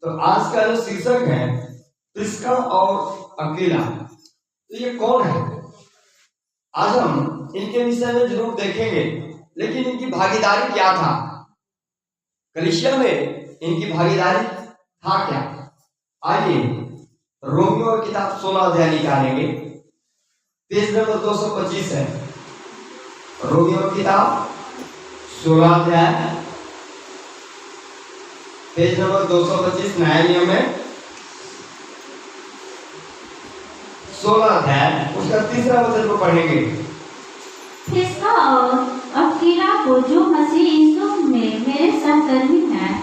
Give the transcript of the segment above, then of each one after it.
तो आज का जो शीर्षक है प्रिस्का और अक्विला, तो ये कौन है? आज हम इनके विषय में जरूर देखेंगे, लेकिन इनकी भागीदारी क्या था, कलीसिया में इनकी भागीदारी था क्या? आइए रोमियो की किताब 16 अध्याय निकालेंगे, पेज नंबर 225 है। रोमियो की किताब 16 अध्याय पेज नंबर 225 नया नियम में 16 अध्याय उसका तीसरा वचन को पढ़ेंगे। प्रिस्का और अक्विला को जो मसीह यीशु में मेरे सहकर्मी हैं,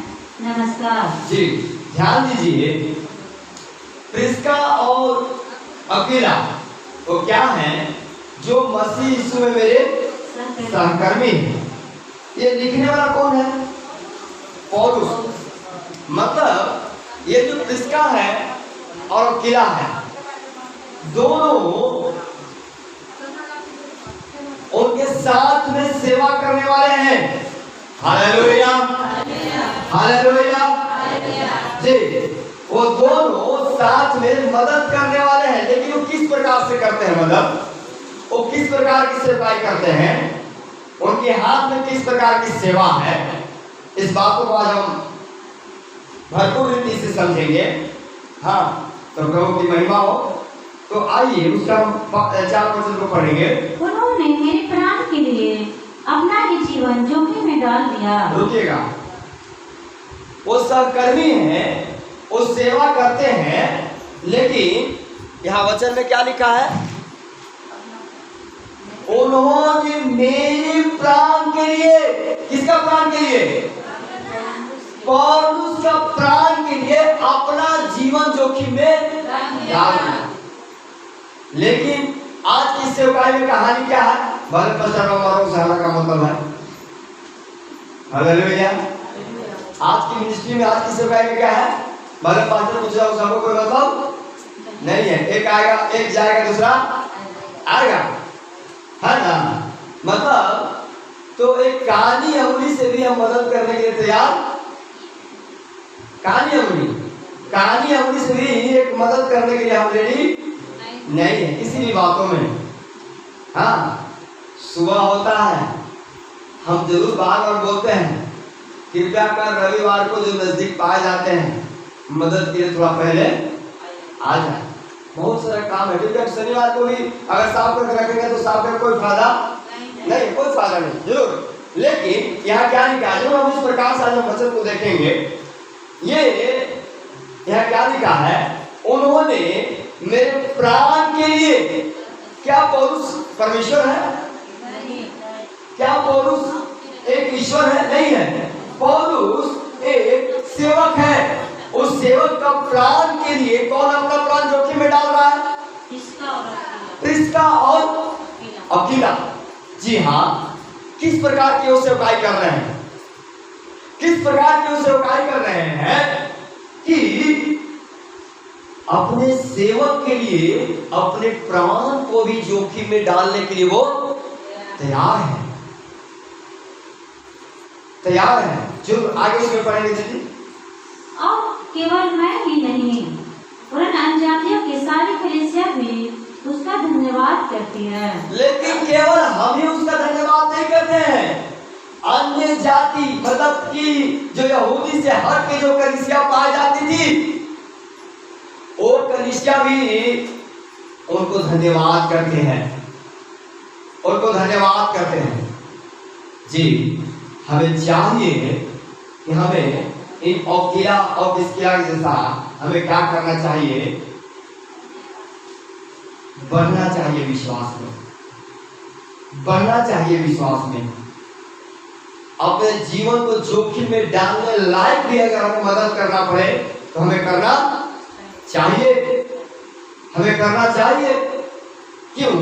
नमस्कार। जी ध्यान दीजिए, प्रिस्का और अक्विला वो क्या हैं? जो मसीह यीशु में मेरे सहकर्मी हैं। ये लिखने वाला कौन है? पौलुस। मतलब ये जो प्रिस्का है और अक्विला है, दोनों उनके साथ में सेवा करने वाले हैं। हालेलुया, हालेलुया जी। वो दोनों साथ में मदद करने वाले हैं, लेकिन वो किस प्रकार से करते हैं मदद? वो किस प्रकार की सेवाएं करते हैं? उनके हाथ में किस प्रकार की सेवा है? इस बात को आज हम भरपूर रीति से समझेंगे। हाँ, तो प्रभु की महिमा हो। तो आइए उसका हम 4 वचन को पढ़ेंगे। उन्होंने मेरे प्राण के लिए अपना ही जीवन जोखिम में डाल दिया। रुकिएगा, वो सहकर्मी हैं, वो सेवा करते हैं, लेकिन यहाँ वचन में क्या लिखा है? उन्होंने मेरे प्राण के लिए, किसका प्राण के लिए? पौलुस का प्राण के लिए अपना जीवन जोखिम में डाल दिया। लेकिन आज की सेवकाई में कहानी क्या है? भले पचारो मारो सारा का मतलब है। हालेलुया। आज की मिनिस्ट्री में, आज की सेवकाई में क्या है? भले पास्टर पूछ रहा सबको कोई मतलब नहीं है। एक आएगा, एक जाएगा, दूसरा आएगा, है ना? मतलब तो एक कानी अंगुली से भी हम मदद करने के लिए तैयार। कानी अंगुली से भी एक मदद करने के लिए हम रेडी नहीं है किसी भी बातों में। हाँ, सुबह होता है, हम जरूर बार बार बोलते हैं कृपया कर रविवार को जो नजदीक पाए जाते हैं मदद के लिए थोड़ा पहले आ जाए। बहुत सारा काम है, क्योंकि शनिवार को भी अगर साफ करके रखेंगे तो साफ करके कोई फायदा नहीं, कोई फायदा नहीं जरूर। लेकिन यहाँ क्या लिखा है? जो हम इस प्रकार से आज हम वचन को देखेंगे, ये यहाँ क्या लिखा है? उन्होंने मेरे प्राण के लिए, क्या पौलुस परमेश्वर है? क्या पौलुस एक ईश्वर है? नहीं है। पौलुस एक सेवक है। उस सेवक का प्राण के लिए कौन अपना प्राण जोखिम में डाल रहा है? प्रिस्का और अक्विला। जी हाँ, किस प्रकार की वो सेवकाई कर रहे हैं? किस प्रकार की वो सेवकाई कर रहे हैं कि अपने सेवक के लिए अपने प्राण को भी जोखिम में डालने के लिए वो तैयार है, तैयार है। जो आगे उसमें पढ़ेंगे जी। और केवल मैं ही नहीं, वरन अन्यजातियों की सारी कलीसिया भी उसका धन्यवाद करती है। लेकिन केवल हम ही उसका धन्यवाद नहीं करते हैं, अन्य जाति मतलब कि जो यहूदी से हट के जो कलीसिया पाई जाती थी, वो कलीसिया भी उनको धन्यवाद करते हैं, उनको धन्यवाद करते हैं। जी, हमें चाहिए कि हमें इन अक्विला और प्रिस्का जैसा हमें क्या करना चाहिए? बढ़ना चाहिए विश्वास में, बढ़ना चाहिए विश्वास में। अपने जीवन को जोखिम में डालने लायक भी अगर हमें मदद करना पड़े तो हमें करना चाहिए, हमें करना चाहिए। क्यों?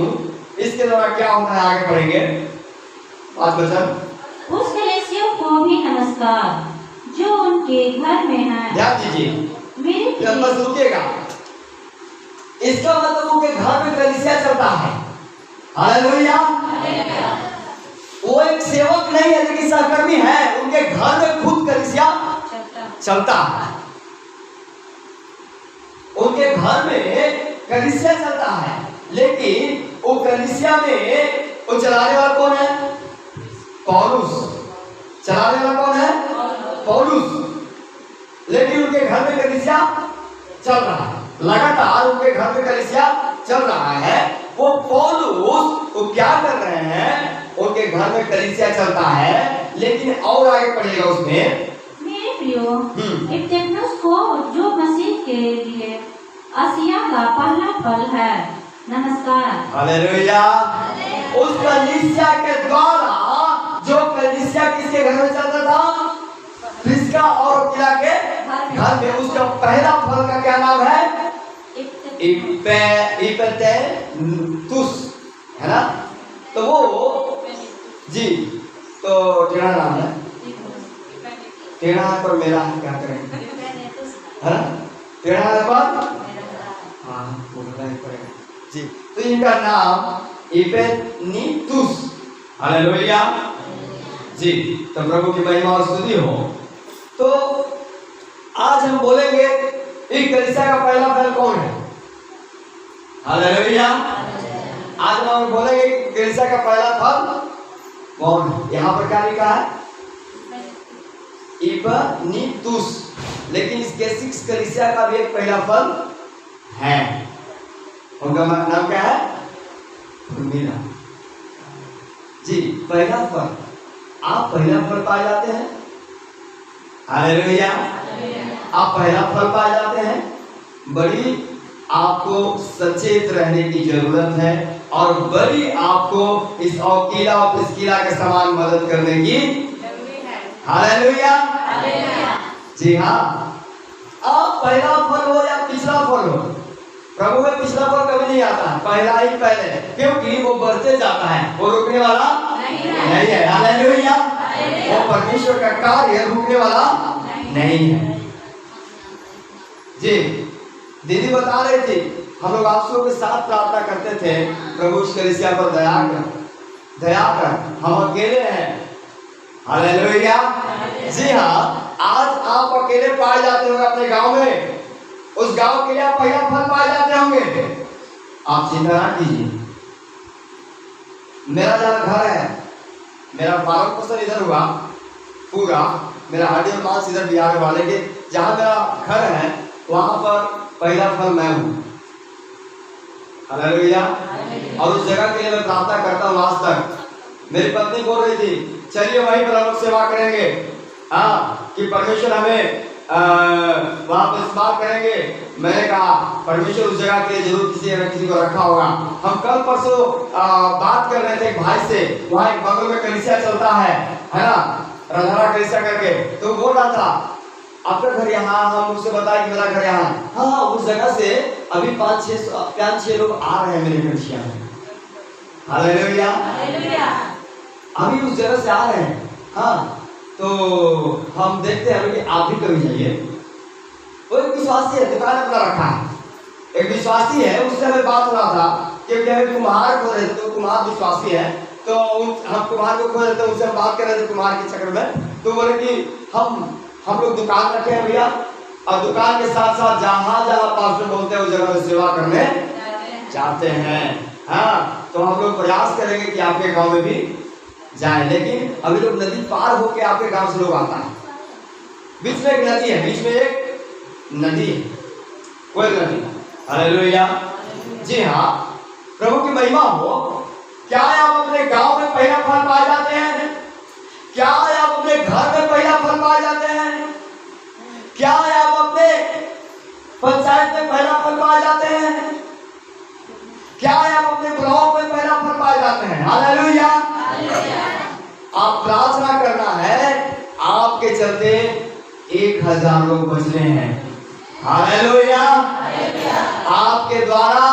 इसके द्वारा क्या होता है? आगे पढ़ेंगे 5 वचन। उस कलीसिया को भी नमस्कार जो उनके घर में है। ध्यान दीजिए, मेरे बस रुकिएगा। इसका मतलब उनके घर में कलीसिया चलता है। हालेलुया। वो एक सेवक नहीं है, लेकिन सहकर्मी है। उनके घर में खुद कलीसिया चलता है। घर में कलीसिया चलता है, लेकिन वो कलीसिया में वो चलाने वाला कौन है? पौलुस। चलाने वाला कौन है? पौलुस। लेकिन उनके घर में कलीसिया चल रहा है, लगातार उनके घर में कलीसिया चल रहा है। वो पौलुस वो क्या कर रहे हैं? उनके घर में कलीसिया चलता है, लेकिन और आगे पढ़ेगा उसमें। मेरे प्रियो, इफ्तिखुस को जो मसीह के लिए आसिया का पहला फल है, नमस्कार। हालेलुया। उस कलीसिया के द्वारा, जो कलीसिया किसके घर में चलता था? प्रिस्का और अक्विला के घर में। उसका पहला फल का क्या नाम है? इपेनेतुस, है ना? तो वो जी, तो टेढ़ा नाम है, टेढ़ा है पर मेरा है, क्या करेंगे, है ना? टेढ़ा है पर हाँ बोलना ही पड़ेगा जी। तो इनका नाम इपेनेतुस। हालेलुया जी। तो प्रभु की महिमा और स्तुति हो। तो आज हम बोलेंगे इस कलीसिया का पहला फल कौन है? हालेलुया। आज हम बोलेंगे कलीसिया का पहला फल कौन है? यहाँ पर क्या लिखा है? इपेनेतुस। लेकिन इस केसिक्स कलीसिया का भी एक पहला फल है। उनका नाम क्या है? उर्मिला जी। पहला फल, आप पहला फल पाए जाते हैं। हालेलुया। आप पहला फल पाए जाते हैं। बड़ी आपको सचेत रहने की जरूरत है, और बड़ी आपको इस अक्विला और प्रिस्किला के समान मदद करने की जरूरी है। हालेलुया जी हाँ। आप पहला फल हो या पिछला फल हो, प्रभु में पिछला फल कभी नहीं आता है, पहला ही पहले, क्योंकि वो बढ़ते जाता है, वो रुकने वाला नहीं है। हालेलुया। वो परमेश्वर का कार्य रुकने वाला नहीं है जी। दीदी बता रही थी, हम लोग आप सबके साथ प्रार्थना करते थे, प्रभु इस कलीसिया पर दया कर, हम अकेले हैं। हालेलुया जी हाँ। आज आप अकेले पाए जाते होंगे अपने गांव में, उस गांव के लिए आप पहला फल पाए जाते होंगे। आप चिंता ना कीजिए। मेरा जहाँ घर है, मेरा पालन पोषण इधर हुआ पूरा, मेरा हड्डी और मांस इधर बिहार वाले के, जहाँ मेरा घर है वहां पर पहला फल मैं हूँ। हालेलुया। और उस जगह के लिए मैं प्रार्थना करता हूँ आज तक। मेरी पत्नी बोल रही थी, चलिए वहीं पर हम लोग सेवा करेंगे, हाँ, कि परमेश्वर हमें वहां पर इस्तेमाल करेंगे। मैंने कहा परमेश्वर उस जगह के लिए जरूर किसी न किसी को रखा होगा। हम कल परसों बात कर रहे थे एक भाई से, वहाँ एक बगल में कलीसिया चलता है ना, रंधारा कलीसिया करके, तो बोल रहा था आपका घर यहाँ, हम उससे बताया कि मेरा घर यहाँ। हाँ, उस जगह से अभी 5-6 लोग आ रहे हैं मेरे कलीसिया में। हालेलुया। अभी उस जगह से आ रहे हैं। हाँ, तो हम देखते हैं कि आप भी कभी जाइए। वो एक विश्वासी है, दुकान अपना रखा है, एक विश्वासी है, उससे हमें बात हो रहा था कि कुम्हार खो रहे थे, तो कुम्हार विश्वासी है, तो हम कुम्हार को खो रहे थे, उनसे हम बात कर रहे थे कुम्हार के चक्कर में। तो बोले कि हम लोग दुकान रखे हैं भैया, और दुकान के साथ साथ जहाँ जहाँ पास्टर बोलते हैं उस जगह में सेवा करने जाते हैं। हाँ, तो हम लोग प्रयास करेंगे कि आपके गांव में भी जाए। लेकिन अभी लोग नदी पार होके आपके गांव से लोग आता है, बीच में एक नदी है, बीच में एक नदी है, कोई नदी। हालेलुया जी हाँ। प्रभु की महिमा हो। क्या आप अपने गांव में पहला फल पाए जाते हैं? क्या आप अपने घर में पहला फल पाए जाते हैं? क्या आप अपने पंचायत में पहला फल पाए जाते हैं? क्या आप अपने ब्लॉक में पहला फल पाए जाते हैं? हालेलुया। आप प्रार्थना करना है, आपके चलते 1000 लोग बच रहे हैं। हालेलुया। आपके द्वारा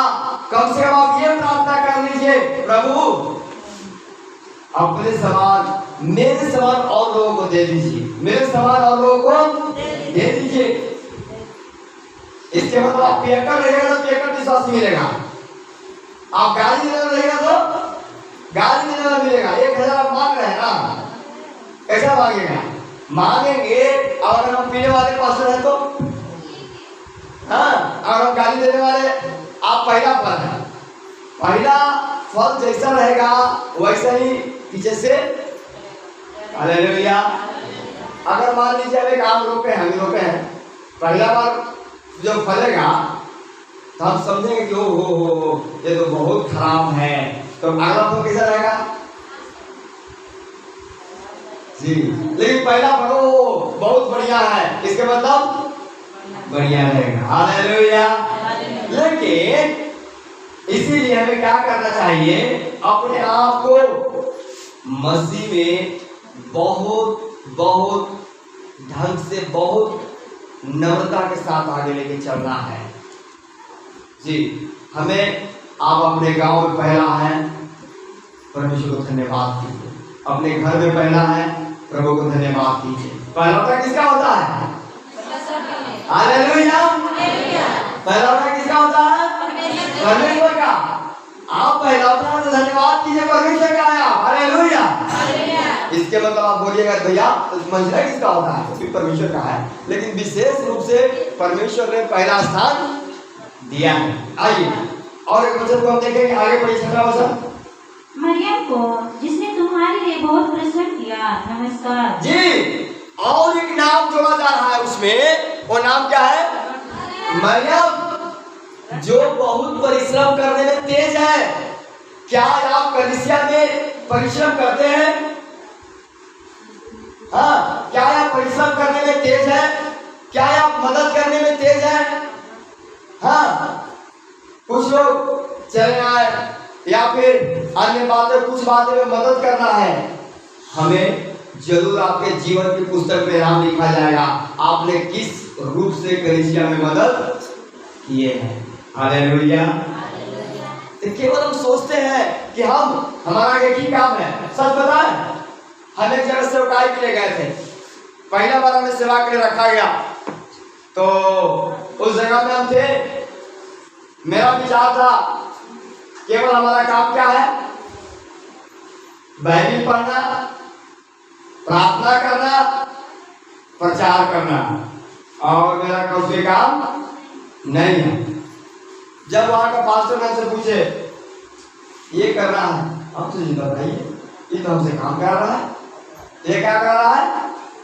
कम से कम आप ये प्रार्थना कर लीजिए, प्रभु अपने समान मेरे समान और लोगों को दे दीजिए, मेरे समान और लोगों को दे दीजिए। इसके मतलब आप पियक्कड़ रहेगा तो पियक्कड़ विश्वासी मिलेगा, आप गाली देने रहेगा तो गाली देने वाला मिलेगा। 1000 आप मांग रहे हैं ना, कैसा मांगेगा? मांगेंगे, और अगर हम पीने वाले पास रहे तो हाँ, और हम गाली देने वाले आप पहला फल है। पहला फल जैसा रहेगा वैसा ही पीछे से। हालेलुया। अगर मान लीजिए अब एक आम रोपे हैं, हम रोपे हैं, पहला बार जो फलेगा तो हम समझेंगे कि हो ये तो बहुत खराब है, तो अगला फल कैसा रहेगा जी। लेकिन पहला फल बहुत बढ़िया है, इसके मतलब बढ़िया रहेगा। हालेलुया। लेकिन इसीलिए हमें क्या करना चाहिए, अपने आप को मसीह में बहुत बहुत ढंग से, बहुत नम्रता के साथ आगे लेके चलना है जी। हमें आप अपने गांव में पहला है, परमेश्वर को धन्यवाद कीजिए। अपने घर में पहला है, प्रभु को धन्यवाद कीजिए। पहला किसका होता है? हालेलुया। पहला किसका होता है? परमेश्वर का। आप पहला तो धन्यवाद कीजिए, परमेश्वर का आया। हालेलुया। इसके मतलब आप बोलिएगा भैया मंजिला किसका होता है? तो परमेश्वर का है, लेकिन विशेष रूप से परमेश्वर ने पहला स्थान दिया है। आइए और एक वचन को हम देखेंगे, आगे पढ़िए 6वां वचन। मरियम को जिसने तुम्हारे लिए बहुत परिश्रम किया, नमस्कार जी। और एक नाम जोड़ा जा रहा है उसमें, वो नाम क्या है? मरियम, जो बहुत परिश्रम करने में तेज है। क्या आप कलीसिया में परिश्रम करते हैं? हाँ, क्या आप परिश्रम करने में तेज है? क्या आप मदद करने में तेज है? हाँ, कुछ लोग चले आए या फिर अन्य बातें, कुछ बातें में मदद करना है, हमें जरूर आपके जीवन की पुस्तक में नाम लिखा जाएगा, आपने किस रूप से कलीसिया में मदद किए हैं। हालेलुया। तो केवल हम सोचते हैं कि हमारा एक ही काम है। सच बताएं, हम एक जगह सेवकाई के लिए गए थे, पहला बार हमें सेवा के लिए रखा गया, तो उस जगह में हम थे। मेरा विचार था केवल हमारा काम क्या है? बाइबल पढ़ना, प्रार्थना करना, प्रचार करना, और मेरा कोई काम नहीं है। जब वहां का पास्टर ने से पूछे ये कर रहा है, हम तो ये बताइए, ये तो हमसे काम कर रहा है, ये क्या कर रहा है?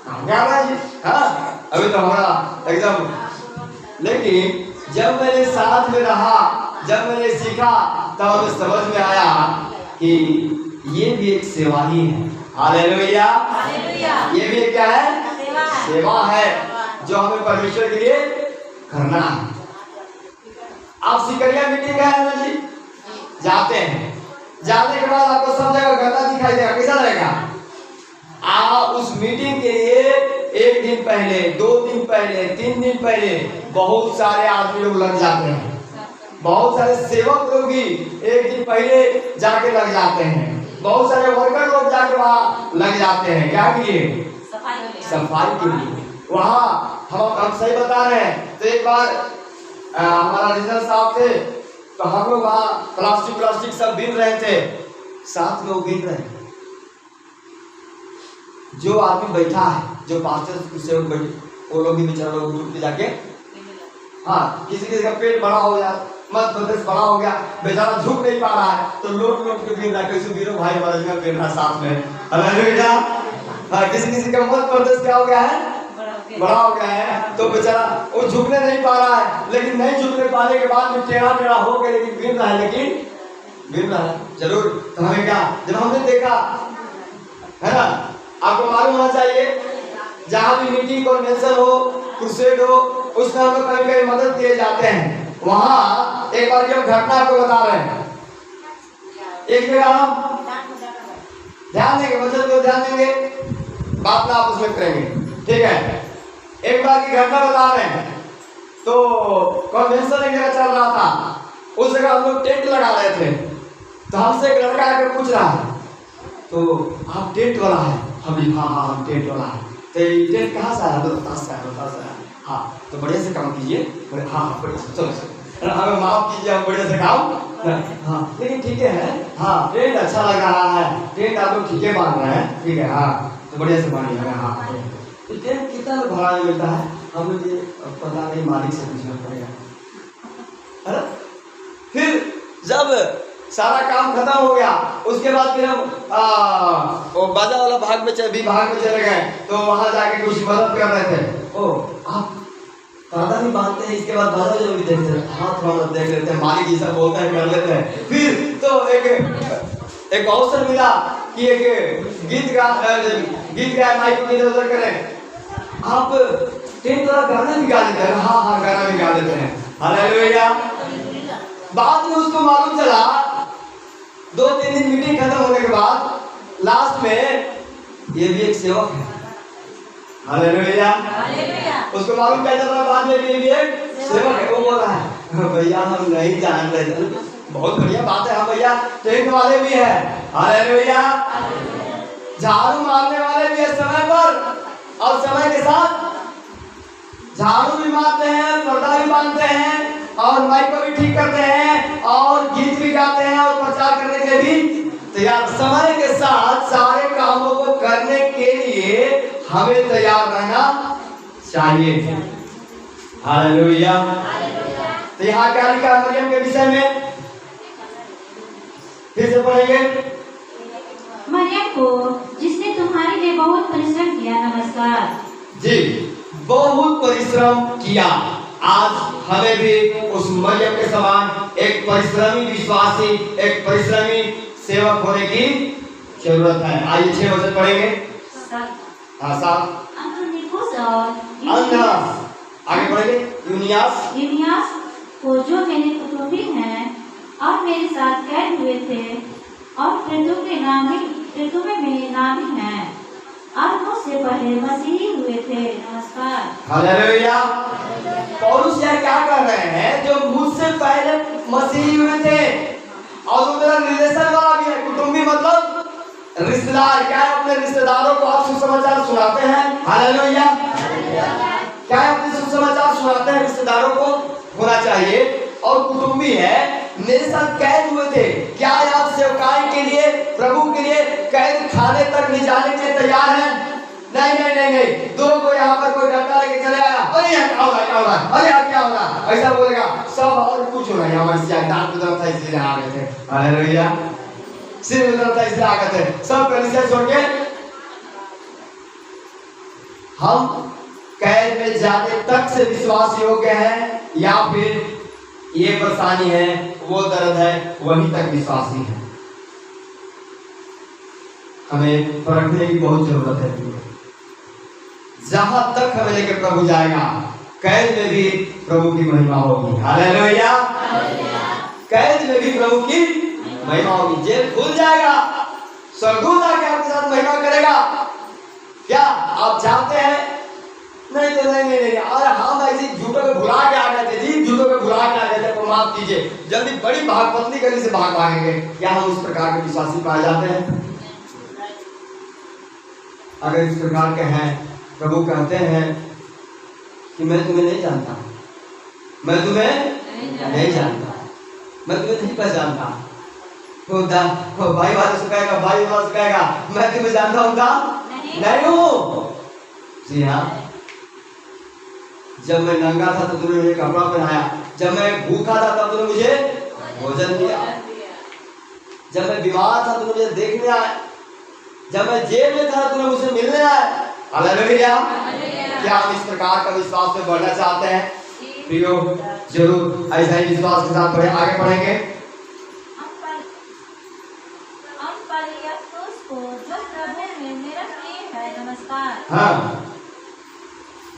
काम कर रहा है जी। हाँ, अभी तो हमारा एकदम। लेकिन जब मैंने साथ में रहा, जब मैंने सीखा, तब हमें समझ में आया कि ये भी एक सेवा ही है। हालेलुया। ये भी क्या है? सेवा है जो हमें परमेश्वर के लिए करना है। आप सिकरिया मीटिंग गए ना जी, जाते हैं, जाने के बाद आपको सब जगह गंदा दिखाई देगा, कैसा रहेगा? आप उस मीटिंग के लिए एक दिन पहले, 2 दिन पहले, 3 दिन पहले बहुत सारे आदमी लोग लग जाते हैं। बहुत सारे सेवक लोग भी एक दिन पहले जाके लग जाते हैं। बहुत सारे वर्कर लोग जाके वहाँ लग जाते हैं। क्या के लिए? सफाई के लिए। वहाँ हम सही बता रहे हैं। तो एक बार हमारा रीजनल साहब थे, तो हम लोग वहाँ प्लास्टिक सब बीन रहे थे, साथ में वो बीन रहे थे। जो आदमी बैठा है, जो पास्टर से बैठे, वो लोग भी बेचारा लोग दूर पे जाके, हाँ, किसी का पेट बड़ा हो गया, मत प्रदेश बड़ा हो गया, बेचारा झुक नहीं पा रहा है, तो लोग के बीन रहा, कैसे बीरो भाई हमारा जगह बीन रहा साथ में। हालेलुया। हाँ, किसी का मत प्रदेश क्या हो गया है? बड़ा हो गया है, तो बेचारा वो झुकने नहीं पा रहा है। लेकिन नहीं झुकने पाने के बाद भी टेढ़ा हो गया, लेकिन बीन रहा है, लेकिन बीन रहा है जरूर। तो हमें क्या, जब हमने देखा है ना, आपको मालूम होना चाहिए, जहाँ भी मीटिंग कॉन्वेंशन हो, क्रुसेड हो, उसमें हम लोग कभी कभी मदद किए जाते हैं। वहाँ एक बार की हम घटना आपको बता रहे हैं। एक जगह हम ध्यान देंगे, वचन को ध्यान देंगे, बात ना आप उसमें करेंगे, ठीक है? एक बार की घटना बता रहे हैं। तो कॉन्वेंशन एक जगह चल रहा था, उस जगह हम लोग टेंट लगा रहे थे। तो हमसे एक लड़का आकर पूछ रहा है, तो आप टेंट वाला है? हम हाँ हम टेंट वाला है। तो टेंट कहाँ से आया? बतास है। हाँ, तो बढ़िया से काम कीजिए। हाँ बढ़िया से, चलो हमें माफ कीजिए, हम बढ़िया से काम। हाँ, लेकिन ठीक है, हाँ टेंट अच्छा लग रहा है, टेंट आप लोग ठीक है मान रहे हैं, ठीक है, हाँ तो बढ़िया से मानिए। हाँ, तो टेंट कितना भाड़ा मिलता है? हम लोग ये पता नहीं, मालिक से पूछना पड़ेगा। सारा काम खत्म हो गया। उसके बाद फिर हम वो बाजा वाला भाग में चले गए, तो वहां जाके कुछ मदद कर रहे थे। ओ आप तादा भी बांधते हैं, इसके बाद बाजा जो भी देखते हैं, हाथ थोड़ा देख लेते हैं, मालिक जैसा बोलता है कर लेते हैं। फिर तो एक अवसर मिला कि एक गीत गाया, माइक को इधर उधर करें। आप टेंट वाला गाना भी गा लेते हैं? हाँ गाना भी गा लेते हैं। हालेलुया। बाद में उसको मालूम चला, 2-3 दिन मीटिंग खत्म होने के बाद लास्ट में ये भी एक सेवक है। हालेलुया। उसको मालूम क्या चल रहा है, बाद में भी एक सेवक है। वो बोल रहा है भैया हम नहीं जान रहे थे। बहुत बढ़िया बात है, हाँ भैया टेंट वाले भी है। हालेलुया। झाड़ू मारने वाले भी है समय पर, और समय के साथ झाड़ू भी मारते हैं, पर्दा भी बांधते हैं, और माइक को भी ठीक करते हैं, और गीत भी गाते हैं, और प्रचार करने के लिए भी तैयार। समय के साथ सारे कामों को करने के लिए हमें तैयार रहना चाहिए। हालेलुया। तो यहाँ क्या लिखा है मरियम के विषय में, फिर से पढ़ेंगे। मरियम को जिसने तुम्हारे लिए बहुत परिश्रम किया, नमस्कार। जी, बहुत परिश्रम किया। आज हमें भी उस मरियम के समान एक परिश्रमी विश्वासी, एक परिश्रमी सेवक होने की जरूरत है। आइए 6 वचन पढ़ेंगे। हाँ 7। आगे बढ़ेंगे। यूनियास को जो मेरे कुटुंबी हैं और मेरे साथ कैद हुए थे, और प्रेतुमे में नामी हैं, और मुझसे पहले मसीही हुए थे, नमस्कार। हालेलुया। पौलुस यहाँ क्या कर रहे हैं, जो मुझसे पहले मसीही हुए थे, और वो मेरा रिलेशन वाला भी है। कुटुंबी मतलब रिश्तेदार। क्या अपने रिश्तेदारों को आप सुसमाचार सुनाते हैं? हालेलुया। क्या अपने सुसमाचार सुनाते हैं? रिश्तेदारों को होना चाहिए। और कुटुंबी है, मेरे साथ कैद हुए थे। क्या आप सेवकाई के लिए, प्रभु के लिए कैद खाने तक ले जाने के लिए तैयार हैं? नहीं। दो को यहाँ पर कोई डंडा लेके चले आया, अरे यार क्या होगा, अरे यार क्या होगा, ऐसा बोलेगा सब, और कुछ हो रहा है। दांत की तरफ था इसलिए आ गए थे। हालेलुया। सिर की तरफ था इसलिए आ गए थे। सब कलीसिया छोड़ के हम कैद में जाने तक से विश्वास योग्य है, या फिर ये परेशानी है, वो दर्द है, वहीं तक विश्वासी है। हमें परखने की बहुत जरूरत है। जहां तक हमें लेकर प्रभु जाएगा, कैद में भी प्रभु की महिमा होगी। हालेलुया। कैद में भी प्रभु की महिमा होगी। जेल खुल जाएगा, स्वर्गदूत आके आपके साथ महिमा करेगा। क्या आप चाहते हैं? नहीं तो नहीं। और हम ऐसी झूठों को भुला के आ गए थे जी, झूठों को भुला के आ गए थे, माफ कीजिए। जल्दी बड़ी पतली गली से भागेंगे। क्या हम उस प्रकार के विश्वासी पाए जाते हैं? अगर इस प्रकार के हैं, प्रभु कहते हैं कि मैं तुम्हें नहीं जानता, मैं तुम्हें नहीं जानता, मैं तुम्हें नहीं पहचानता। भाई वाला सुखाएगा, भाई वाला सुखाएगा, मैं तुम्हें जानता हूँ नहीं हूँ। जी हाँ। जब मैं नंगा था तो तुमने मुझे कपड़ा पहनाया, जब मैं भूखा था तब तुमने मुझे भोजन दिया, जब मैं बीमार था तुमने मुझे देखने आया, जब मैं जेल में था तुमने मुझे मिलने आया। हालेलुया। क्या हम इस प्रकार का विश्वास में बढ़ना चाहते हैं? प्रियो, जरूर ऐसा ही विश्वास के साथ बढ़े। आगे बढ़ेंगे। हाँ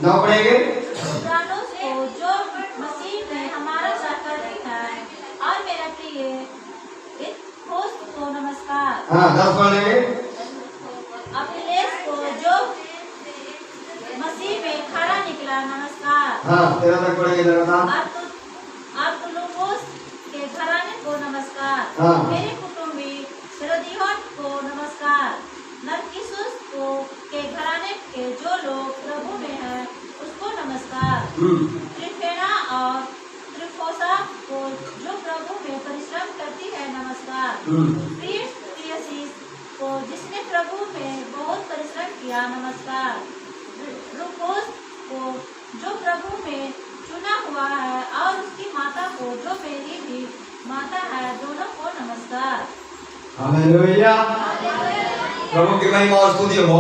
9 पढ़ेंगे। जो मसीह में हमारा सहकर्मी है और मेरा प्रिय को नमस्कार। हाँ 10 पढ़ेंगे। अखिलेश को जो मसीह में खरा निकला, नमस्कार। हाँ 13 तक पढ़ेंगे लगातार। अब्दुलुकोस के घराने को नमस्कार। हाँ। मेरे कुटुंबी हेरोदियोन को नमस्कार। नरकिसुस को के घराने के जो लोग प्रभु में हैं उसको नमस्कार। त्रिफेना और त्रिफोसा को जो प्रभु में परिश्रम करती है, नमस्कार। प्रियसीस को जिसने प्रभु में बहुत परिश्रम किया, नमस्कार। रुकोस को जो प्रभु में चुना हुआ है, और उसकी माता को जो मेरी भी माता है, दोनों को नमस्कार। हालेलुया। प्रभु की महिमा और स्तुति हो।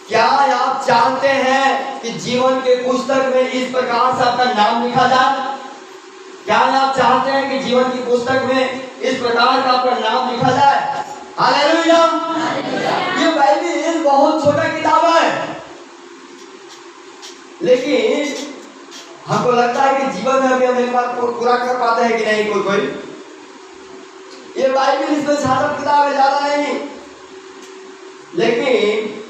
क्या आप जानते हैं कि जीवन के पुस्तक में इस प्रकार से आपका नाम लिखा जाए? क्या आप चाहते हैं कि जीवन की पुस्तक में इस प्रकार का आपका नाम लिखा जाए? हालेलुया। ये बाइबल बहुत छोटा किताब है, लेकिन हमको लगता है कि जीवन में अभी हम एक बार पूरा कर पाते हैं कि नहीं कोई। ये बाइबल इसमें सारा किताब है, ज्यादा नहीं, लेकिन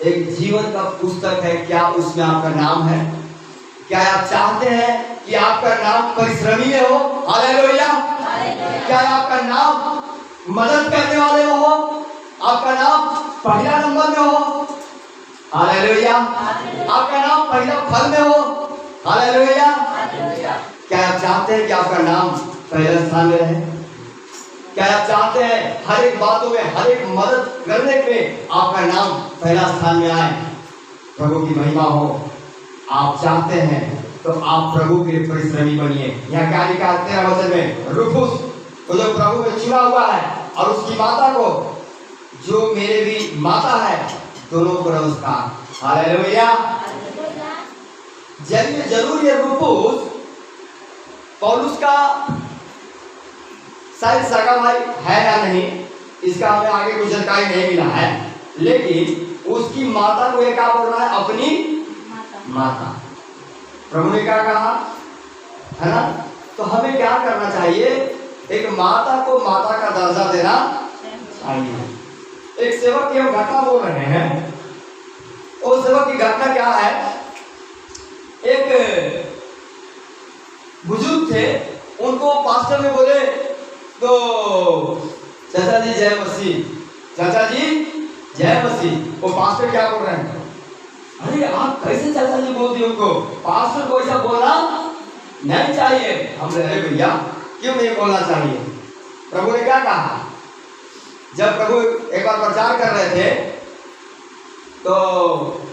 एक जीवन का पुस्तक है। क्या उसमें आपका नाम है? क्या आप चाहते हैं कि आपका नाम परिश्रमी हो? हालेलुया। क्या आपका नाम मदद करने वाले में हो? आपका नाम पहला नंबर में हो? हालेलुया। आपका नाम पहला फल में हो? हालेलुया। क्या आप चाहते हैं कि आपका नाम पहले स्थान में रहे? क्या आप चाहते हैं हर एक बातों में, हर एक मदद करने में आपका नाम पहला स्थान में आए? प्रभु की महिमा हो। आप चाहते हैं तो आप प्रभु के परिश्रमी बनिए। यहाँ क्या लिखा है 13 वचन में? रूफुस को जो प्रभु में चुना हुआ है और उसकी माता को जो मेरे भी माता है, दोनों को नमस्कार। हालेलुया। जरूर ये रूफुस पौलुस का शायद सगा भाई है या नहीं, इसका हमें आगे कुछ जानकारी नहीं मिला है, लेकिन उसकी माता को क्या बोल रहा है? अपनी माता। प्रभु ने क्या कहा है ना? तो हमें क्या करना चाहिए? एक माता को माता का दर्जा देना चाहिए। एक सेवक की हम घटना बोल रहे हैं। उस सेवक की घटना क्या है? एक बुजुर्ग थे, उनको पास्टर ने बोले तो चाचा जी जय मसीह, चाचा जी जय मसीह। वो पास्टर क्या बोल रहे हैं? अरे आप कैसे चाचा जी बोलते हो? उनको पास्टर को ऐसा बोलना नहीं चाहिए। हम रहे भैया क्यों नहीं बोलना चाहिए? प्रभु ने क्या कहा? जब प्रभु एक बार प्रचार कर रहे थे तो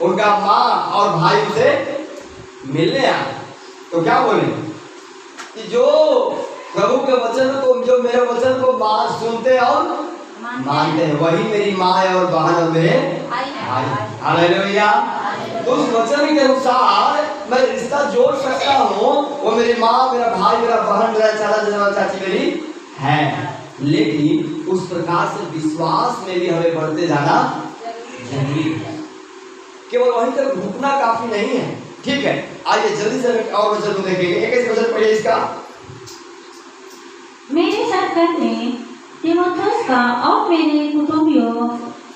उनका माँ और भाई उसे मिलने आए, तो क्या बोले कि जो प्रभु के वचन को, जो मेरे वचन को सुनते और मानते हैं, वही मेरी माँ है और बहन और मेरे भाई। हालेलुया। तो उस वचन के अनुसार मैं रिश्ता जोड़ सकता हूँ। वो मेरी माँ, मेरा भाई, मेरा बहन, मेरा चाचा चाची मेरी है, लेकिन उस प्रकार से विश्वास में भी हमें बढ़ते जाना जरूरी है। केवल वहीं तक रुकना काफी नहीं है। ठीक है, आइए जल्दी से और वचन देखेंगे। एक वचन पढ़िए इसका। मेरे साथ करने तीमुथियुस का और मेरे कुटुंबियों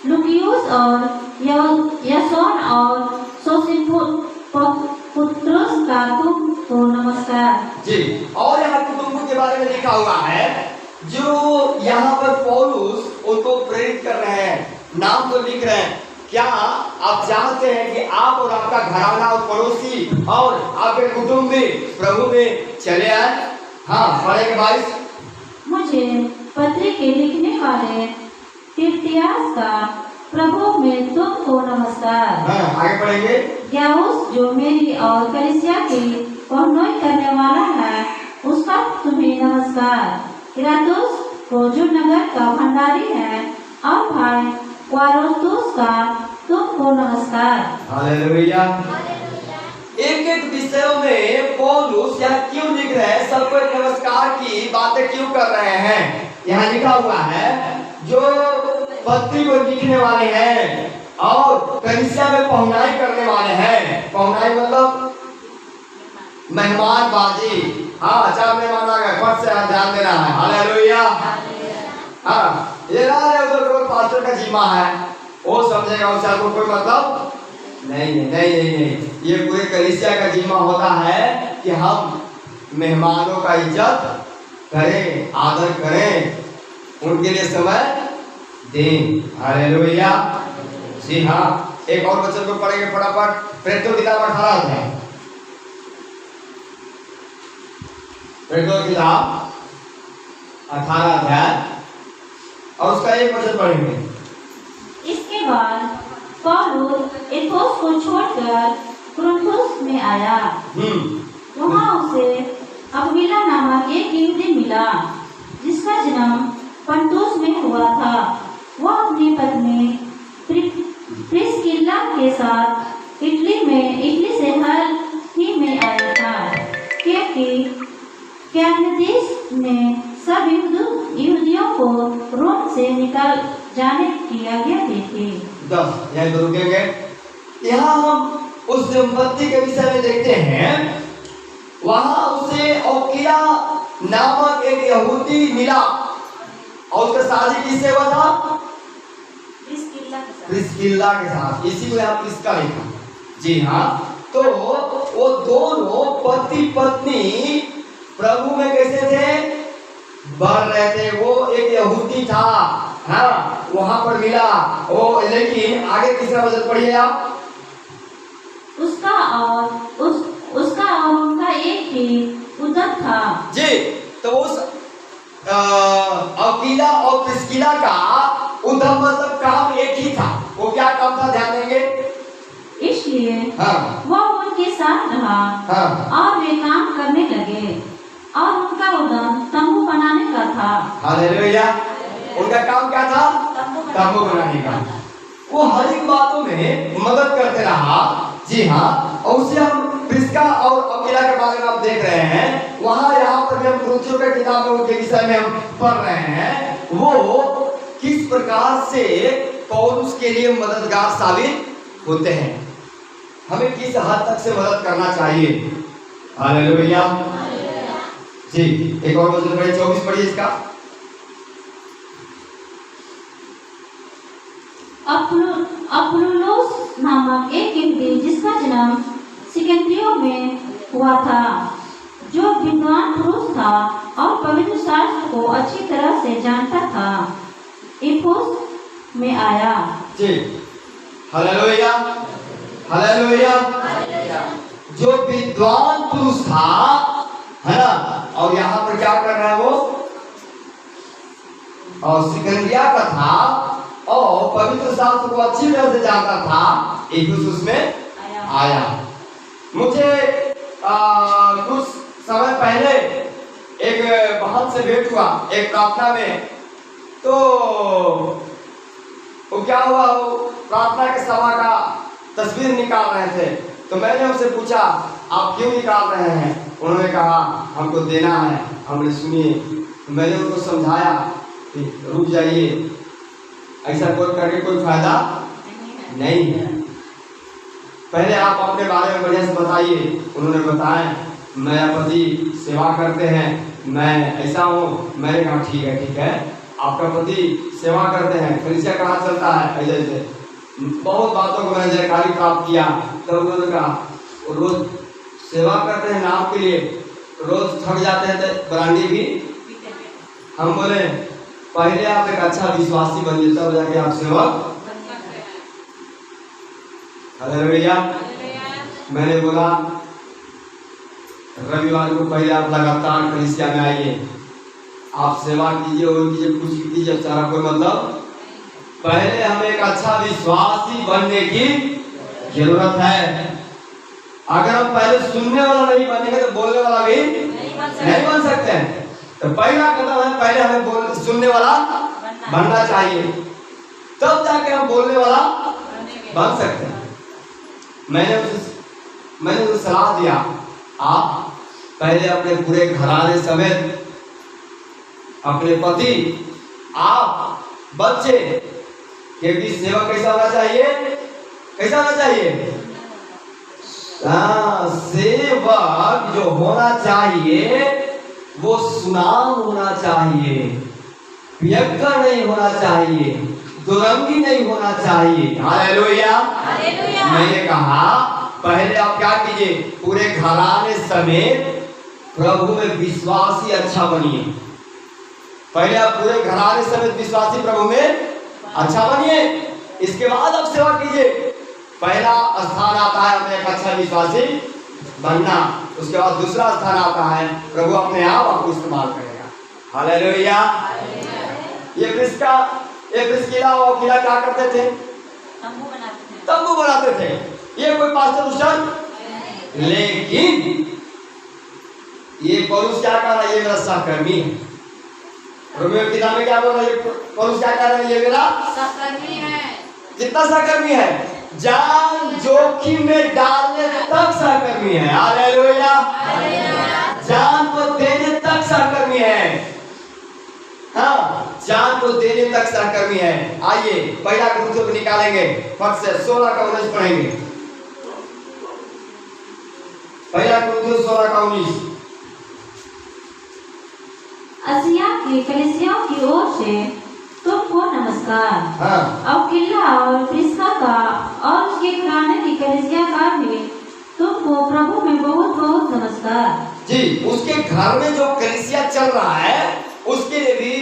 लुकियुस और यासोन और सोसिपत्रुस का तुमको नमस्कार। जी, और यहाँ कुटुंबों के बारे में लिखा हुआ है, जो यहाँ पर पौलुस उनको प्रेरित कर रहे हैं, नाम तो लिख रहे हैं। क्या आप जानते हैं कि आप और आपका घराना और पड़ोसी और आपके कुटुंब भी प्रभु में चले आए? हाँ, पढ़ेंगे 22। मुझे पत्र के लिखने वाले तिर्तियास का प्रभु में तुमको नमस्कार। हाँ, आगे पढ़ेंगे। गायुस जो मेरी और कलीसिया की पहुंच करने वाला है, उसका तुम्हें नमस्कार। इरातुस को जो नगर का भंडारी है, और भाई क्वारोतुस का तुमको नमस्कार। हालेलुया। एक एक विषयों में पौलुस यहाँ क्यों लिख रहे हैं? सबको नमस्कार की बातें क्यों कर रहे हैं? यहाँ लिखा हुआ है जो पत्री को लिखने वाले हैं और कलीसिया में पहुंचाई करने वाले हैं। पहुंचाई मतलब मेहमानबाजी। हाँ, अच्छा मेहमान आ गए, फट से ध्यान देना है। हालेलुया। हाँ, ये ना उधर पास्टर का जिम्मा है, वो समझेगा, उससे आपको कोई मतलब नहीं। ये पूरे कलीसिया का जिम्मा होता है कि हम मेहमानों का इज्जत करें, आदर करें, उनके लिए समय दें। हालेलुया। जी हाँ, एक और वचन को पढ़ेंगे फटाफट। प्रेरितों की किताब 18 अध्याय। प्रेरितों की किताब 18 अध्याय और उसका एक वचन पढ़ेंगे। इसके बाद पौलुस एथोस को छोड़कर कुरिन्थुस में आया। वहाँ उसे अक्विला नामक एक यहूदी प्रिस्किला, जिसका जन्म पंतुस में हुआ था, वह अपनी पत्नी प्रिस्किला के साथ इटली से हाल ही में आया था, क्योंकि क्लैउदियस ने सब यहूदियों को रोम से निकाल जाने की आज्ञा दी थी। 10 यहीं पर रुकेंगे। यहाँ हम उस दंपति के विषय में देखते हैं, वहां उसे औकिया नामक एक यहूदी मिला और उसका शादी किससे हुआ था? प्रिस्किला के साथ। इसी को यहाँ प्रिस्का लिखा। जी हाँ, तो वो दोनों पति पत्नी प्रभु में कैसे थे? बढ़ रहे थे। वो एक यहूदी था, हाँ, वहां पर मिला वो, लेकिन आगे तीसरा वचन पढ़िए आप। उसका और उनका एक ही उदर था। जी, तो उस अकीला और प्रिस्किला का उद्धव मतलब काम एक ही था। वो क्या काम था? ध्यान देंगे। इसलिए हाँ, वह उनके साथ रहा, हाँ, और वे काम करने लगे, और उनका उद्यम तंबू बनाने का था। हालेलुया। उनका काम क्या था? तंबू बनाने का। वो हर एक बातों में मदद करते रहा। जी हाँ, और उसे हम प्रिस्का और अकीला के बारे में आप देख रहे हैं। वहाँ यहाँ पर हम कुरिन्थियों के किताब में उनके विषय में हम पढ़ रहे हैं। वो किस प्रकार से पौलुस के लिए मददगार साबित होते हैं, हमें किस हद तक से मदद करना चाहिए। हालेलुया। जी, एक और वचन पढ़िए, 24 पढ़िए इसका। अपुल्लोस नामक एक यहूदी, जिसका जन्म सिकंद्रिया में हुआ था, जो विद्वान पुरुष था और पवित्र शास्त्र को अच्छी तरह से जानता था, इफुस में आया। जी, हालेलुया, हालेलुया। जो विद्वान पुरुष था, है ना, और यहाँ पर क्या कर रहा है वो? और सिकंदरिया का था और पवित्र शास्त्र को अच्छी तरह से जानता था, इफुस उसमें आया। मुझे कुछ समय पहले एक बहन से भेंट हुआ एक प्रार्थना में। तो वो क्या हुआ, वो प्रार्थना के सभा का तस्वीर निकाल रहे थे। तो मैंने उनसे पूछा, आप क्यों निकाल रहे हैं? उन्होंने कहा, हमको देना है। हमने सुनिए, तो मैंने उनको समझाया कि रुक जाइए, ऐसा कोई करके कोई फायदा नहीं है। पहले आप अपने बारे में बढ़िया से बताइए। उन्होंने बताया, मेरा पति सेवा करते हैं, मैं ऐसा हूँ। मैंने कहा ठीक है, आपका पति सेवा करते हैं, कलीसिया कहाँ चलता है, ऐसे ऐसे बहुत बातों को मैंने जानकारी प्राप्त किया। तब उन्होंने कहा, रोज सेवा करते हैं नाम के लिए, रोज थक जाते हैं तो ब्रांडी भी। हम बोले, पहले आप एक अच्छा विश्वासी बन जाते हो, जाके आप सेवक। हालेलुया। मैंने बोला, रविवार को पहले आप लगातार कलीसिया में आइए, आप सेवा कीजिए और कीजिए, कुछ कीजिए, सारा कोई मतलब। पहले हमें एक अच्छा विश्वासी बनने की जरूरत है। अगर हम पहले सुनने वाला नहीं बनेंगे तो बोलने वाला भी नहीं बन सकते हैं। तो पहला कदम है, पहले हमें सुनने वाला बनना चाहिए, तब जाके हम बोलने वाला बन सकते हैं। मैंने उसे सलाह दिया, आप पहले अपने पूरे घराने समेत, अपने पति, आप, बच्चे के बीच सेवा कैसा होना चाहिए? कैसा होना चाहिए? सेवक जो होना चाहिए वो सुनाम होना चाहिए, पियक्कड़ नहीं होना चाहिए, दुरंगी नहीं होना चाहिए। Hallelujah, hallelujah. मैंने कहा, पहले आप क्या कीजिए, पूरे घराने समेत प्रभु में विश्वासी अच्छा बनिए। पहले आप पूरे घराने समेत विश्वासी प्रभु में अच्छा बनिए, इसके बाद आप सेवा कीजिए। पहला स्थान आता है हमें एक अच्छा विश्वासी बनना, उसके बाद दूसरा स्थान आता है प्रभु अपने आप आपको इस्तेमाल करेगा। हालेलुया। ये प्रिस्किला और अकीला क्या करते थे? तंबू बनाते थे। ये कोई पास्टर उस्ताद, लेकिन ये पौलुस क्या कह रहा है? ये मेरा सहकर्मी है। रोमियो की किताब में क्या बोल रहा है? पौलुस क्या कह रहा है? ये मेरा सहकर्मी है। कितना सहकर्मी है? जान जोखिम में डालने तक सहकर्मी है। हालेलुया। जान को देने तक सहकर्मी है। हाँ, जान को देने तक सहकर्मी है। आइए पहला कुरिन्थियों को निकालेंगे, फट से 16 का 19 पढ़ेंगे। पहला कुरिन्थियों 16 का 19। आसिया की कलीसियाओं की ओर से तुमको नमस्कार। हाँ। अक्विला और प्रिस्का का और उसके घराने की कलीसिया का भी तुमको प्रभु में बहुत बहुत नमस्कार। जी, उसके घर में जो कलीसिया चल रहा है उसके लिए भी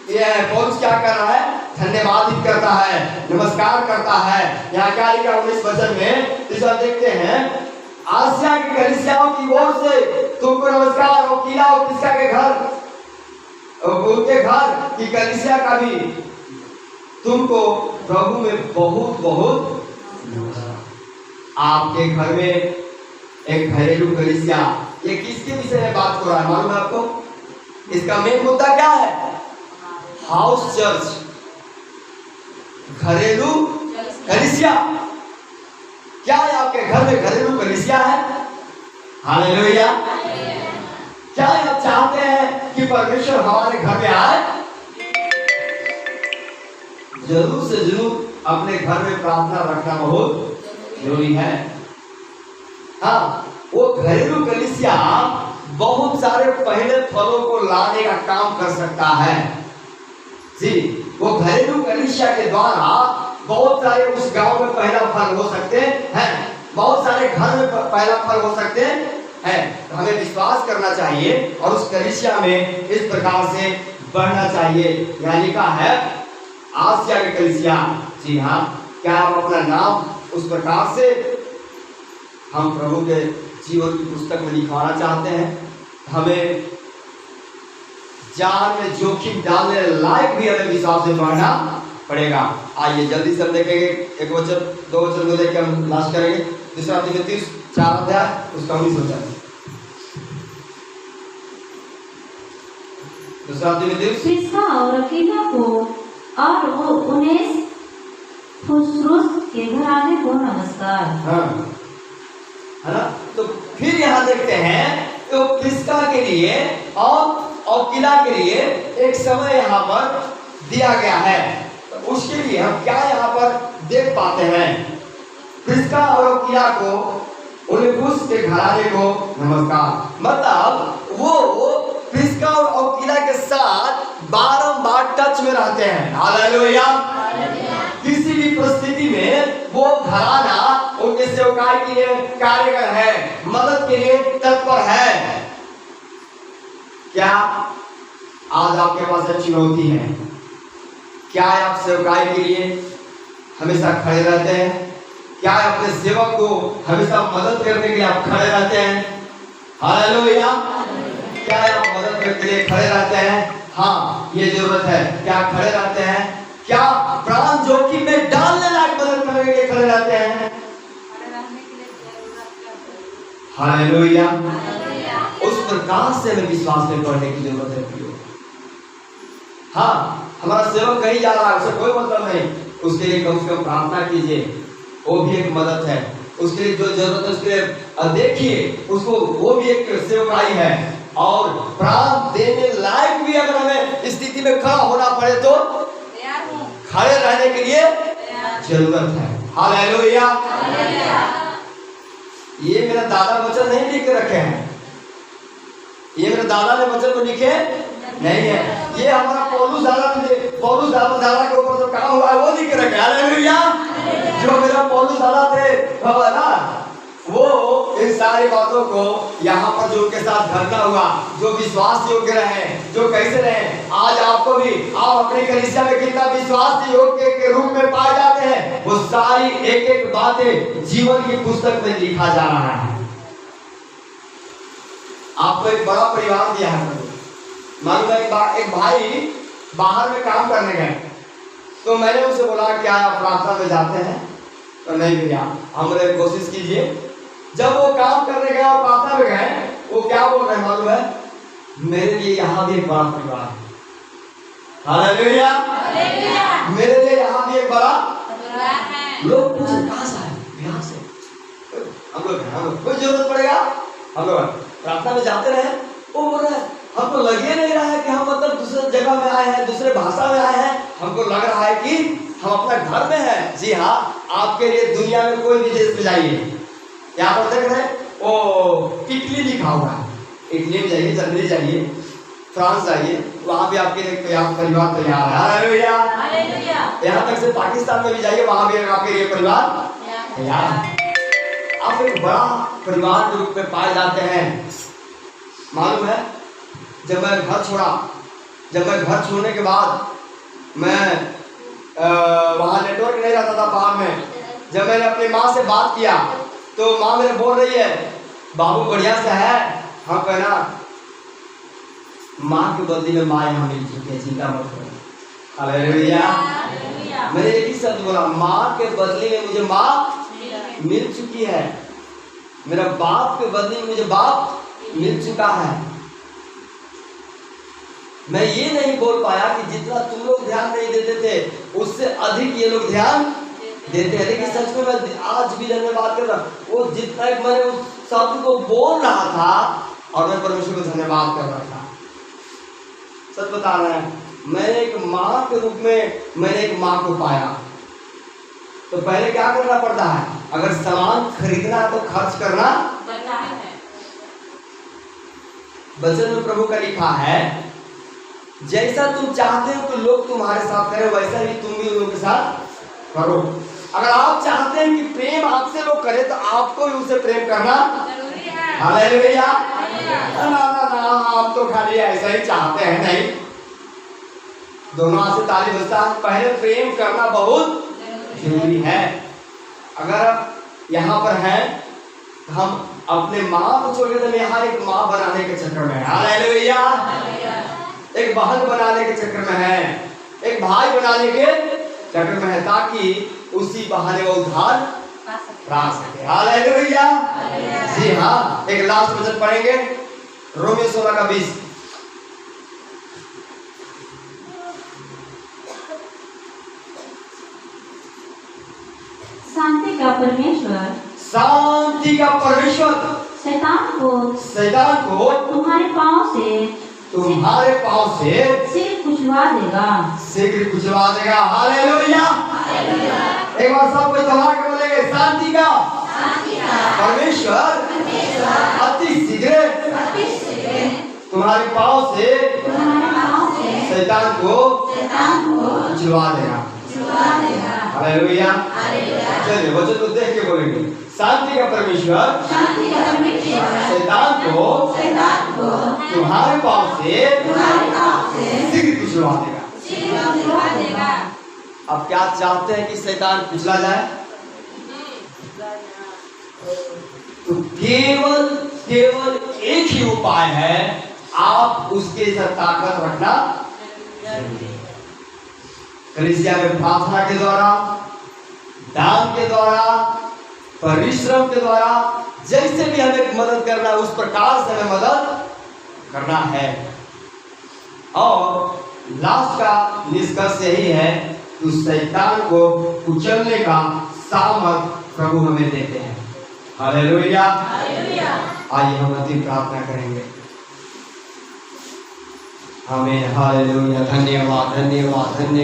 यह पौलुस क्या कर रहा है? धन्यवाद करता है, नमस्कार करता है। यहाँ क्या लिखा 19 वचन में? इसे देखते हैं। आसिया की कलीसियाओं की ओर से तुमको नमस्कार। अक्विला और प्रिस्का के घर, उनके घर की कलीसिया का भी तुमको प्रभु में बहुत बहुत नमस्कार। आपके घर में एक घरेलू कलीसिया, ये किसके विषय में बात कर रहा है मालूम है आपको? इसका मेन मुद्दा क्या है? हाउस चर्च, घरेलू कलीसिया। क्या है आपके घर में घरेलू कलीसिया है? हालेलुया। क्या आप चाहते हैं कि परमेश्वर हमारे घर में आए? जरूर से जरूर अपने घर में प्रार्थना रखना बहुत जरूरी है। हाँ, वो घरेलू कलीसिया बहुत सारे पहले फलों को लाने का काम कर सकता है। जी, वो घरेलू कलीसिया के द्वारा बहुत सारे उस गांव में पहला फल हो सकते हैं, बहुत सारे घर में पहला फल हो सकते हैं। तो हमें विश्वास करना चाहिए और उस कलीसिया में इस प्रकार से बढ़ना चाहिए। यहाँ लिखा है आसिया की कलीसिया। जी हाँ, क्या आप अपना नाम उस प्रकार से हम प्रभु के जीवन की पुस्तक में लिखवाना चाहते हैं? हमें जान में जोखिम डालने लायक भी हमें विश्वास से बढ़ना पड़ेगा। आइए जल्दी से हम देखेंगे, एक वचन 2 वचन को देख के हम लास्ट करेंगे। दूसरा तीमुथियुस 4 अध्याय उसका 19 वचन। दूसरा तीमुथियुस प्रिस्का और अक्विला को और उनेसिफुरुस के घराने को नमस्कार। हाँ, है ना? तो फिर यहाँ देखते हैं तो प्रिस्का के लिए और अक्विला के लिए एक समय यहाँ पर दिया गया है। तो उसके लिए हम क्या यहाँ पर देख पाते हैं? प्रिस्का और अक्विला को, उनेसिफुरुस के घराने को नमस्कार। मतलब वो प्रिस्का और अक्विला के साथ बारंबार टच में रहते हैं। हालेलुया। किसी भी परिस्थिति में वो घराना उनके सेवकाई के लिए कार्यगर है, मदद के लिए तत्पर है। क्या आज आपके पास एक चुनौती है? क्या आप सेवकाई के लिए हमेशा खड़े रहते हैं? क्या अपने सेवक को हमेशा मदद करने के लिए आप खड़े रहते हैं? हालेलुया। क्या आप मदद करने के लिए खड़े रहते हैं? हाँ, ये जरूरत है। क्या खड़े रहते हैं? क्या प्राण जोखिम में डालने लायक मदद करने के लिए खड़े रहते हैं? हालेलुया। उस प्रकार से हमें विश्वास में बढ़ने की जरूरत है। हाँ, हमारा सेवक कहीं जा रहा है, उसे कोई मतलब नहीं, उसके लिए कम से कम प्रार्थना कीजिए, वो भी एक मदद है। उसके लिए जो जरूरत है उसके लिए देखिए उसको, वो भी एक सेवकाई है। और प्राण देने लायक भी अगर हमें स्थिति में खड़ा होना पड़े तो खड़े रहने के लिए जरूरत है। हालेलुया। ये मेरा दादा वचन नहीं लिख के रखे हैं, ये मेरे दादा ने वचन को लिखे नहीं है, ये हमारा पौलुस दादा के ऊपर जो काम हुआ है वो लिख के रखे। हालेलुया। जो मेरा पौलुस दादा थे ना, वो इन सारी बातों को यहाँ पर जो उनके साथ घटना हुआ, जो विश्वास योग्य रहे, जो कैसे रहे, आज आपको भी, आप अपनी कलीसिया में कितना विश्वास योग्य के रूप में पाए जाते हैं, वो सारी एक एक बातें जीवन की पुस्तक में लिखा जा रहा है। आपको एक बड़ा परिवार दिया है। मालूम है एक भाई बाहर में काम करने गए, तो मैंने उनसे बोला क्या आप प्रार्थना में जाते हैं? तो नहीं भैया, हमने कोशिश कीजिए। जब वो काम करने गए और प्रार्थना में गए वो क्या बोल रहे हैं मालूम है? मेरे लिए यहाँ भी एक बड़ा परिवार है। हालेलुया। मेरे लिए यहाँ भी एक बड़ा परिवार है। लोग पूछे कहाँ से आए? बिहार से। हम लोग कोई जरूरत पड़ेगा, हम लोग प्रार्थना में जाते रहे। वो बोल रहे हैं हमको लग ही नहीं रहा है कि हम मतलब दूसरे जगह में आए हैं, दूसरे भाषा में आए हैं। हमको लग रहा है कि हम अपना घर में हैं। जी हाँ, आपके लिए दुनिया में कोई भी देश में जाइए, यहाँ पर देख रहे हैं वो इटली लिखा हुआ है। इटली में जाइए, जर्मनी जाइए, फ्रांस जाइए, वहाँ भी आपके लिए परिवार तैयार है। हालेलुया। यहाँ तक से पाकिस्तान में भी जाइए, वहाँ भी आपके लिए परिवार तैयार है। आप एक बड़ा परिवार के रूप में पाए जाते हैं। मालूम है, जब मैं घर छोड़ने के बाद मैं वहाँ नेटवर्क नहीं रहता था बाहर में। जब मैंने अपनी माँ से बात किया तो माँ मेरे बोल रही है बाबू बढ़िया से है। हाँ कहना, माँ के बदले में माँ यहाँ मिल चुकी है, चिंता मत करो। हालेलुया। मैंने एक ही शब्द बोला, माँ के बदले में मुझे माँ मिल चुकी है। मेरा बाप के बदले में मुझे बाप मिल चुका है। मैं ये नहीं बोल पाया कि जितना तुम लोग ध्यान नहीं देते थे उससे अधिक ये लोग ध्यान देते हैं। लेकिन सच में मैं आज भी धन्यवाद कर रहा हूँ, वो जितना मैंने उस शब्द को बोल रहा था और मैं परमेश्वर को धन्यवाद कर रहा था। सच बता रहे हैं, मैंने एक माँ के रूप में मैंने एक माँ को पाया। तो पहले क्या करना पड़ता है? अगर सामान खरीदना है तो खर्च करना पड़ता है। वचन में प्रभु का लिखा है, जैसा तुम चाहते हो कि लोग तुम्हारे साथ करें वैसा ही तुम भी उन लोगों के साथ करो। अगर आप चाहते हैं कि प्रेम आपसे लोग करें तो आपको भी उनसे प्रेम करना जरूरी है। हालेलुया। ना आप तो खाली ऐसा ही चाहते हैं, नहीं। दोनों हाथ से ताली बजता है। पहले प्रेम करना बहुत जरूरी है। अगर आप यहाँ पर हैं, हम अपने माँ को छोड़कर यहाँ एक माँ बनाने के चक्कर में है। हालेलुया। एक बहन बनाने के चक्कर में है, एक भाई बनाने के चक्कर में है, ताकि उसी बहाने वो उद्धार पा सके। हालेलुया। जी हाँ, एक लास्ट वचन पढ़ेंगे, रोमियो 16:20। शांति का परमेश्वर शैतान को तुम्हारे पांव से सिर कुचलवा देगा। हालेलुया। एक बार सब कोई दोहरा के बोलेंगे, शांति का परमेश्वर अति शीघ्र तुम्हारे पांव से शैतान को कुचलवा देगा। हालेलुया। चलिए वचन को देख के बोलेंगे, शांति का परमेश्वर शैतान को तुम्हारे पांव से शीघ्र कुचलवा देगा। अब क्या चाहते हैं कि शैतान कुचला जाए? तो केवल एक ही उपाय है, आप उसके साथ ताकत रखना। कलीसिया में प्रार्थना के द्वारा, दान के द्वारा, परिश्रम के द्वारा, जैसे भी हमें मदद करना है उस प्रकार से हमें मदद करना है। और लास्ट का निष्कर्ष यही है कि शैतान को कुचलने का सामर्थ प्रभु हमें देते हैं। हालेलुया। आइए हम अंतिम प्रार्थना करेंगे। आमीन। हालेलुया। धन्यवाद।